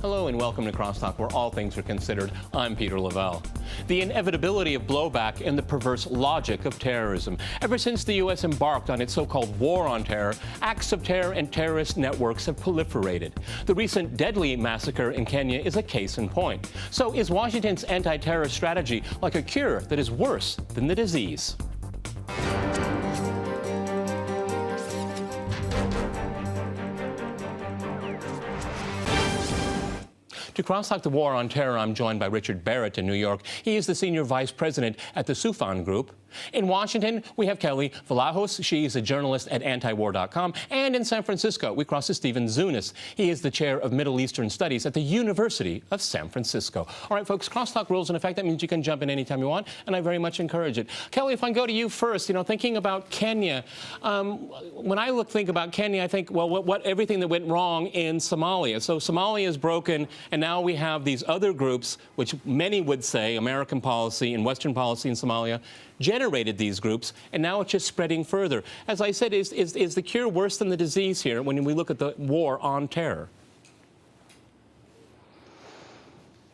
Hello and welcome to Crosstalk, where all things are considered. I'm Peter Lavelle. The inevitability of blowback and the perverse logic of terrorism. Ever since the U.S. embarked on its so-called war on terror, acts of terror and terrorist networks have proliferated. The recent deadly massacre in Kenya is a case in point. So is Washington's anti-terror strategy like a cure that is worse than the disease? To Crosstalk the War on Terror, I'm joined by Richard Barrett in New York. He is the Senior Vice President at the Soufan Group. In Washington, we have Kelly Vlahos. She's a journalist at antiwar.com. And in San Francisco, we cross to Stephen Zunis. He is the Chair of Middle Eastern Studies at the University of San Francisco. All right, folks, Crosstalk rules in effect. That means you can jump in anytime you want, and I very much encourage it. Kelly, if I go to you first, thinking about Kenya, when I think about Kenya, I think, well, everything that went wrong in Somalia. So Somalia is broken, and now we have these other groups, which many would say American policy and Western policy in Somalia generated these groups, and now it's just spreading further. As I said, is the cure worse than the disease here when we look at the war on terror?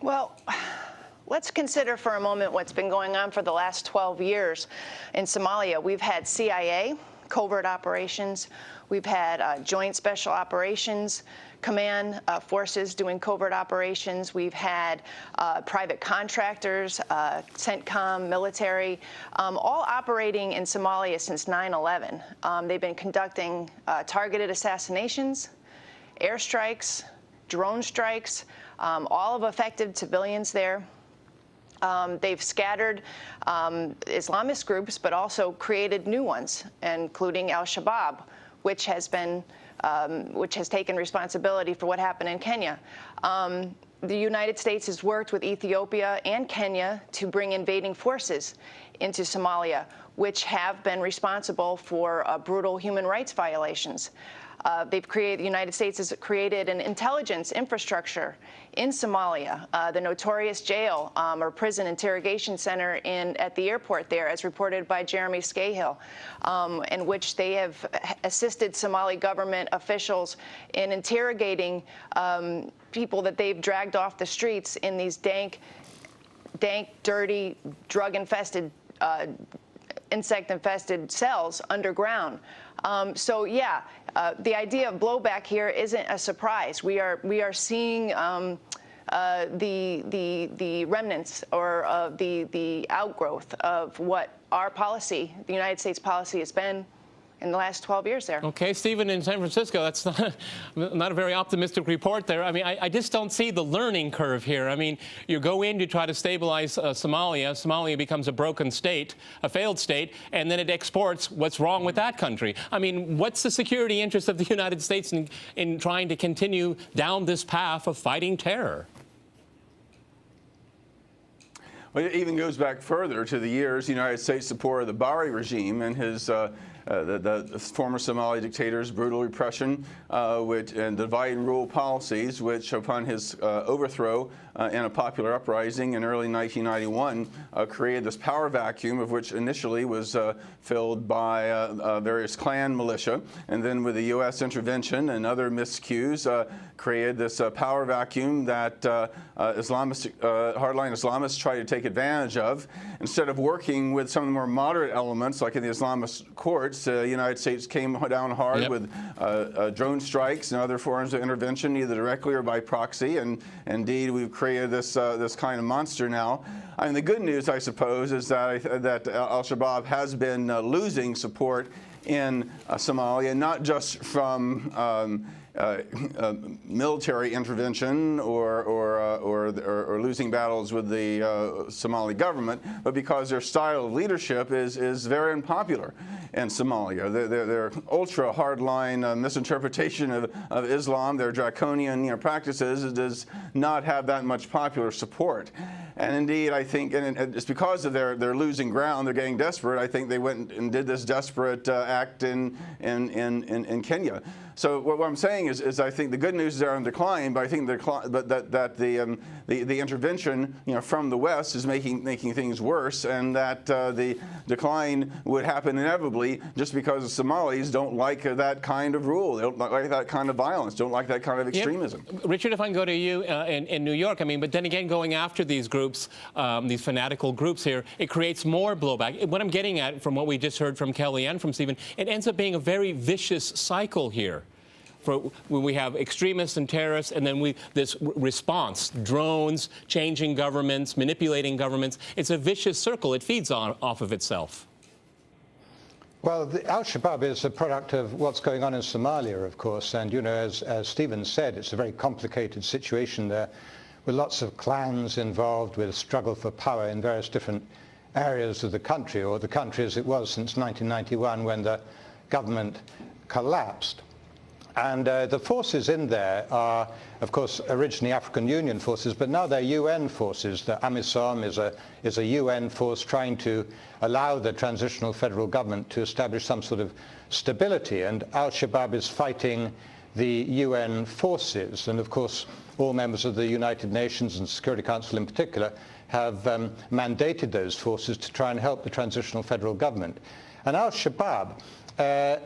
Well, let's consider for a moment what's been going on for the last 12 years in Somalia. We've had CIA, covert operations. We've had Joint Special Operations Command forces doing covert operations. We've had private contractors, CENTCOM, military, all operating in Somalia since 9/11. They've been conducting targeted assassinations, airstrikes, drone strikes, all of affected civilians there. They've scattered Islamist groups, but also created new ones, including Al-Shabaab, which has taken responsibility for what happened in Kenya. The United States has worked with Ethiopia and Kenya to bring invading forces into Somalia, which have been responsible for brutal human rights violations. The United States has created an intelligence infrastructure in Somalia, the notorious jail or prison interrogation center at the airport there, as reported by Jeremy Scahill, in which they have assisted Somali government officials in interrogating people that they've dragged off the streets in these dank, dirty, drug-infested, insect-infested cells underground. The idea of blowback here isn't a surprise. We are seeing the remnants or the outgrowth of what our policy, the United States policy, has been in the last 12 years there. Okay, Stephen, in San Francisco, that's not a very optimistic report there. I mean, I just don't see the learning curve here. I mean, you go in to try to stabilize Somalia. Somalia becomes a broken state, a failed state, and then it exports what's wrong with that country. I mean, what's the security interest of the United States in trying to continue down this path of fighting terror? Well, it even goes back further to the years the United States supported the Bari regime and his the former Somali dictator's brutal repression and divide and rule policies, which upon his overthrow in a popular uprising in early 1991 created this power vacuum, of which initially was filled by various clan militia, and then with the U.S. intervention and other miscues created this power vacuum that hardline Islamists try to take advantage of. Instead of working with some of the more moderate elements, like in the Islamist courts, the United States came down hard with drone strikes and other forms of intervention, either directly or by proxy. And indeed, we've created this kind of monster now. I mean, the good news, I suppose, is that Al-Shabaab has been losing support in Somalia, not just from military intervention or losing battles with the Somali government, but because their style of leadership is very unpopular in Somalia. Their ultra hardline misinterpretation of Islam, their draconian practices, does not have that much popular support. And indeed, I think, and it's because of their losing ground, they're getting desperate. I think they went and did this desperate act in Kenya. So what I'm saying is I think the good news is they're on decline, but I think the intervention, from the West is making things worse, and that the decline would happen inevitably just because the Somalis don't like that kind of rule. They don't like that kind of violence. Don't like that kind of extremism. Yep. Richard, if I can go to you in New York, I mean, but then again, going after these groups, these fanatical groups here, it creates more blowback. What I'm getting at, from what we just heard from Kelly and from Stephen, it ends up being a very vicious cycle here. When we have extremists and terrorists, and then this response, drones, changing governments, manipulating governments. It's a vicious circle. It feeds off of itself. Well, Al-Shabaab is a product of what's going on in Somalia, of course. And, as Stephen said, it's a very complicated situation there with lots of clans involved, with a struggle for power in various different areas of the country, or the country as it was since 1991 when the government collapsed. And the forces in there are, of course, originally African Union forces, but now they're UN forces. The AMISOM is a UN force trying to allow the transitional federal government to establish some sort of stability. And Al-Shabaab is fighting the UN forces. And, of course, all members of the United Nations and Security Council in particular have mandated those forces to try and help the transitional federal government. And Al-Shabaab,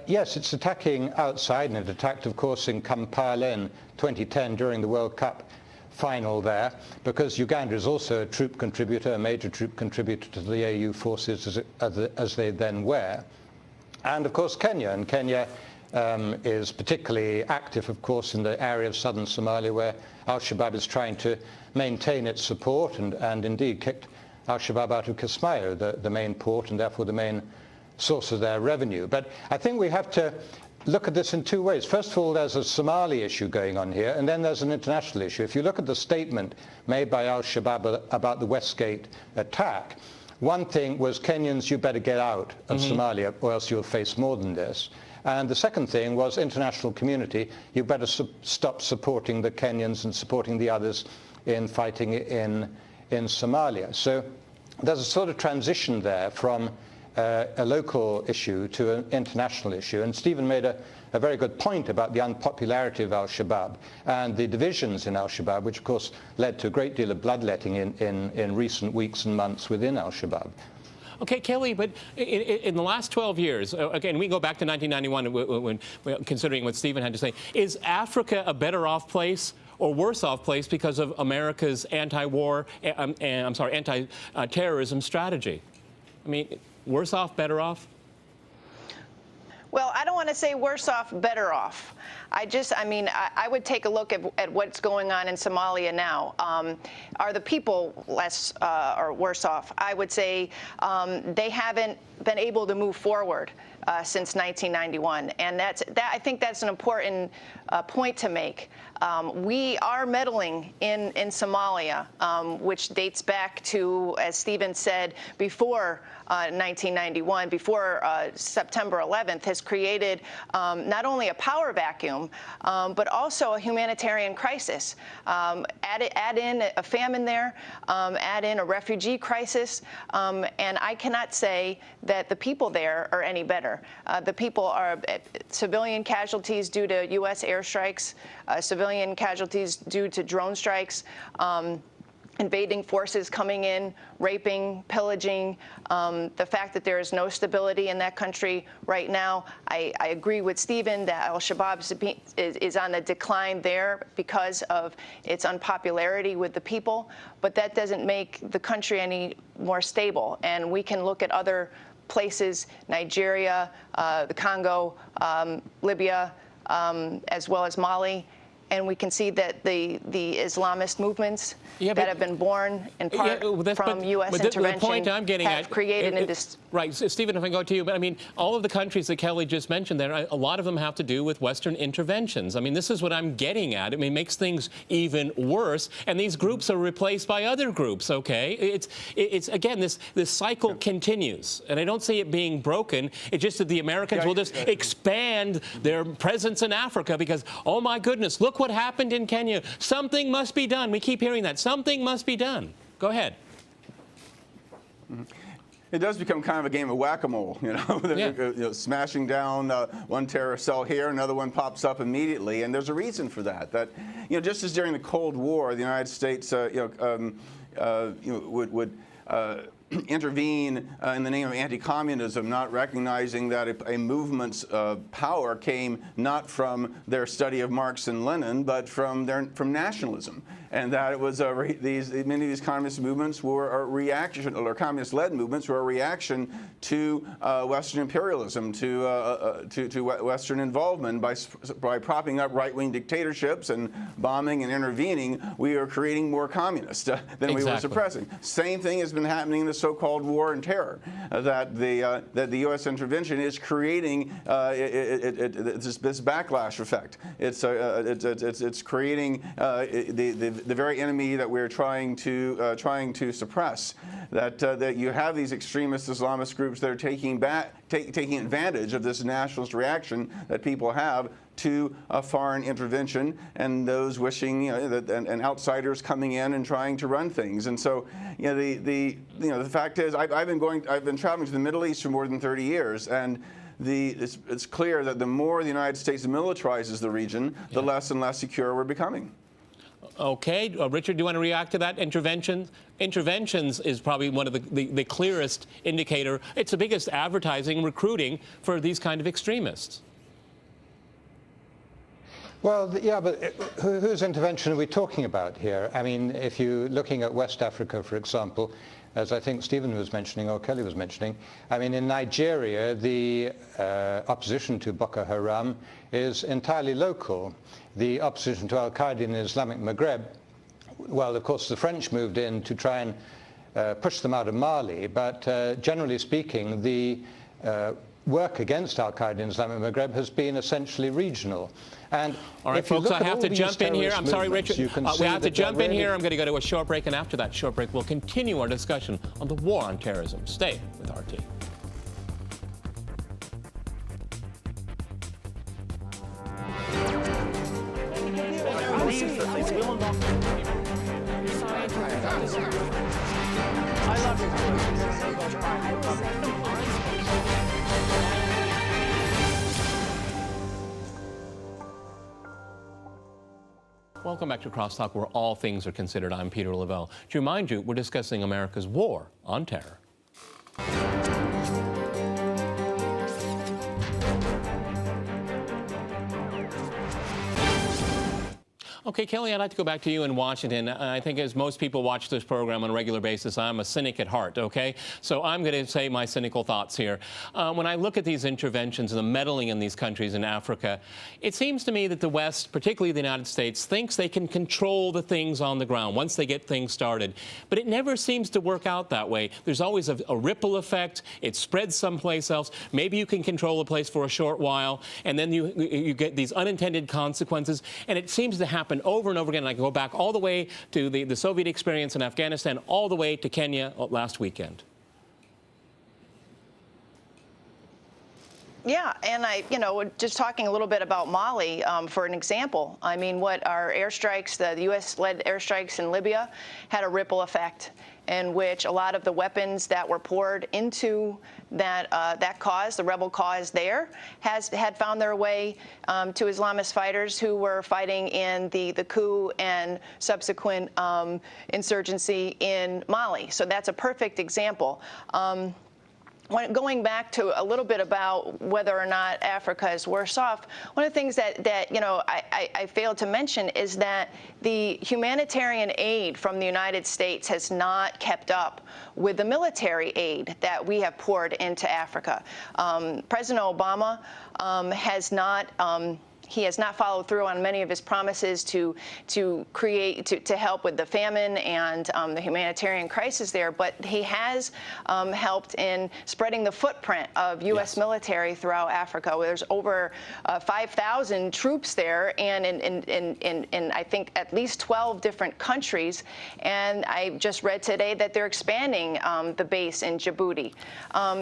yes, it's attacking outside, and it attacked, of course, in Kampala in 2010 during the World Cup final there, because Uganda is also a troop contributor, a major troop contributor to the AU forces as they then were. And, of course, Kenya. And Kenya is particularly active, of course, in the area of southern Somalia, where Al-Shabaab is trying to maintain its support, and indeed kicked Al-Shabaab out of Kismayo, the main port, and therefore the main source of their revenue. But I think we have to look at this in two ways. First of all, there's a Somali issue going on here, and then there's an international issue. If you look at the statement made by Al-Shabaab about the Westgate attack, one thing was, Kenyans, you better get out of Somalia, or else you'll face more than this. And the second thing was, international community, you better stop supporting the Kenyans and supporting the others in fighting in Somalia. So there's a sort of transition there from a local issue to an international issue. And Stephen made a very good point about the unpopularity of Al-Shabaab and the divisions in Al-Shabaab, which of course led to a great deal of bloodletting in recent weeks and months within Al-Shabaab. Okay, Kelly, but in the last 12 years, again, we go back to 1991, when considering what Stephen had to say, is Africa a better off place or worse off place because of America's anti-war, anti-terrorism strategy? I mean, worse off, better off? Well, I don't want to say worse off, better off. I would take a look at what's going on in Somalia now. Are the people less or worse off? I would say they haven't been able to move forward since 1991, and I think that's an important point to make. We are meddling in Somalia, which dates back to, as Stephen said, before 1991, before September 11th, has created not only a power vacuum, but also a humanitarian crisis. Add in a famine there, add in a refugee crisis, and I cannot say that the people there are any better. The people are civilian casualties due to U.S. airstrikes, civilian casualties due to drone strikes, invading forces coming in, raping, pillaging, the fact that there is no stability in that country right now. I agree with Stephen that Al-Shabaab is on the decline there because of its unpopularity with the people, but that doesn't make the country any more stable. And we can look at other places, Nigeria, the Congo, Libya, as well as Mali, and we can see that the Islamist movements that have been born in part from U.S. intervention the point I'm getting have created right, Stephen, if I go to you, but I mean, all of the countries that Kelly just mentioned there, a lot of them have to do with Western interventions. I mean, this is what I'm getting at. I mean, it makes things even worse, and these groups are replaced by other groups, okay? It's again, this cycle continues, and I don't see it being broken. It's just that the Americans will just expand their presence in Africa because, oh my goodness, look what happened in Kenya. Something must be done. We keep hearing that. Something must be done. Go ahead. It does become kind of a game of whack-a-mole, you know, smashing down one terrorist cell here, another one pops up immediately, and there's a reason for that. That, you know, just as during the Cold War, the United States, would intervene in the name of anti-communism, not recognizing that a movement's power came not from their study of Marx and Lenin, but from nationalism, and that it was many of these communist movements were a reaction, or communist-led movements were a reaction to Western imperialism, to Western involvement by propping up right-wing dictatorships and bombing and intervening. We are creating more communists than we were suppressing. Same thing has been happening in the so-called war on terror. That the U.S. intervention is creating this backlash effect. It's creating the very enemy that we're trying to suppress. That you have these extremist Islamist groups that are taking advantage of this nationalist reaction that people have to a foreign intervention, and those wishing, and outsiders coming in and trying to run things. And so, the fact is, I've been traveling to the Middle East for more than 30 years, and it's clear that the more the United States militarizes the region, the less and less secure we're becoming. Okay, Richard, do you want to react to that? Interventions is probably one of the clearest indicator. It's the biggest advertising, recruiting for these kind of extremists. Well, yeah, but whose intervention are we talking about here? I mean, if you're looking at West Africa, for example, as I think Stephen was mentioning, or Kelly was mentioning, I mean, in Nigeria, the opposition to Boko Haram is entirely local. The opposition to Al-Qaeda in the Islamic Maghreb, well, of course, the French moved in to try and push them out of Mali, but generally speaking, the work against Al-Qaeda in Islamic Maghreb has been essentially regional. And all right, folks, I have to jump in here. I'm sorry, Richard. We have to jump in here. I'm going to go to a short break, and after that short break, we'll continue our discussion on the war on terrorism. Stay with RT. Welcome back to Crosstalk, where all things are considered. I'm Peter Lavelle. To remind you, we're discussing America's war on terror. Okay, Kelly, I'd like to go back to you in Washington. I think as most people watch this program on a regular basis, I'm a cynic at heart, okay? So I'm going to say my cynical thoughts here. When I look at these interventions and the meddling in these countries in Africa, it seems to me that the West, particularly the United States, thinks they can control the things on the ground once they get things started. But it never seems to work out that way. There's always a ripple effect. It spreads someplace else. Maybe you can control a place for a short while, and then you get these unintended consequences. And it seems to happen over and over again. And I can go back all the way to the Soviet experience in Afghanistan, all the way to Kenya last weekend. Yeah, and just talking a little bit about Mali, for an example, I mean, what our airstrikes, the U.S.-led airstrikes in Libya, had a ripple effect in which a lot of the weapons that were poured into that cause, the rebel cause there, had found their way to Islamist fighters who were fighting in the coup and subsequent insurgency in Mali. So that's a perfect example. Going back to a little bit about whether or not Africa is worse off, one of the things that I failed to mention is that the humanitarian aid from the United States has not kept up with the military aid that we have poured into Africa. President Obama has not followed through on many of his promises to help with the famine and the humanitarian crisis there, but he has helped in spreading the footprint of U.S. military throughout Africa. There's over 5,000 troops there, and in I think at least 12 different countries. And I just read today that they're expanding the base in Djibouti.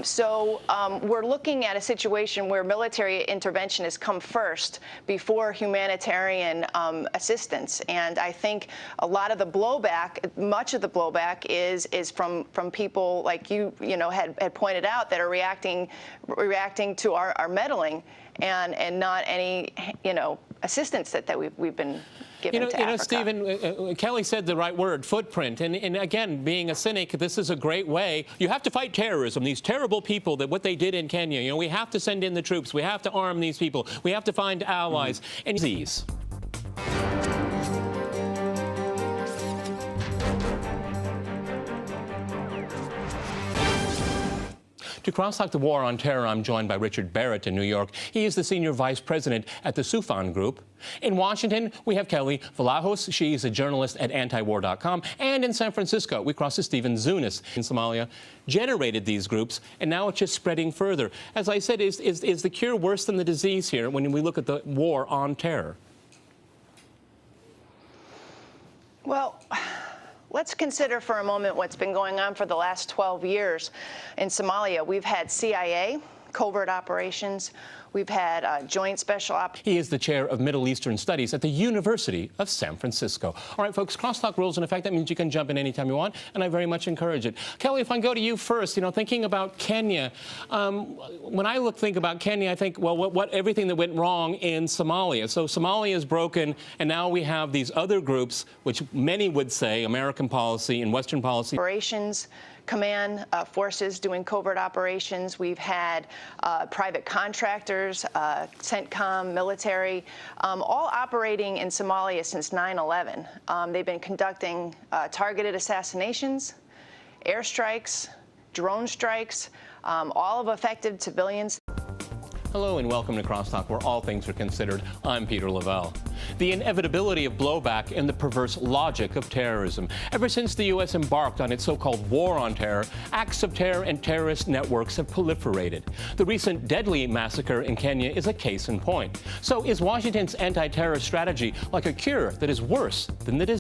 So we're looking at a situation where military intervention has come first before humanitarian assistance. And I think a lot of the blowback, much of the blowback is from people like you had pointed out that are reacting to our meddling and not any assistance that we've been given to Africa. Stephen, Kelly said the right word, footprint. And again, being a cynic, this is a great way. You have to fight terrorism, these terrible people, that what they did in Kenya. We have to send in the troops. We have to arm these people. We have to find allies. And these. To cross-talk the war on terror, I'm joined by Richard Barrett in New York. He is the senior vice president at the Soufan Group. In Washington, we have Kelly Vlahos. She's a journalist at antiwar.com. And in San Francisco, we cross to Stephen Zunis in Somalia, generated these groups, and now it's just spreading further. As I said, is the cure worse than the disease here when we look at the war on terror? Well, let's consider for a moment what's been going on for the last 12 years in Somalia. We've had CIA, covert operations. We've had joint special operations. He is the chair of Middle Eastern Studies at the University of San Francisco. All right, folks, crosstalk rules in effect. That means you can jump in anytime you want, and I very much encourage it. Kelly, if I go to you first, thinking about Kenya, when I think about Kenya, I think, well, everything that went wrong in Somalia. So Somalia is broken, and now we have these other groups, which many would say American policy and Western policy. Operations command forces doing covert operations. We've had private contractors, CENTCOM, military, all operating in Somalia since 9/11. They've been conducting targeted assassinations, airstrikes, drone strikes, all of affected civilians. Hello and welcome to Crosstalk, where all things are considered. I'm Peter Lavelle. The inevitability of blowback and the perverse logic of terrorism. Ever since the U.S. embarked on its so-called war on terror, acts of terror and terrorist networks have proliferated. The recent deadly massacre in Kenya is a case in point. So is Washington's anti-terror strategy like a cure that is worse than the disease?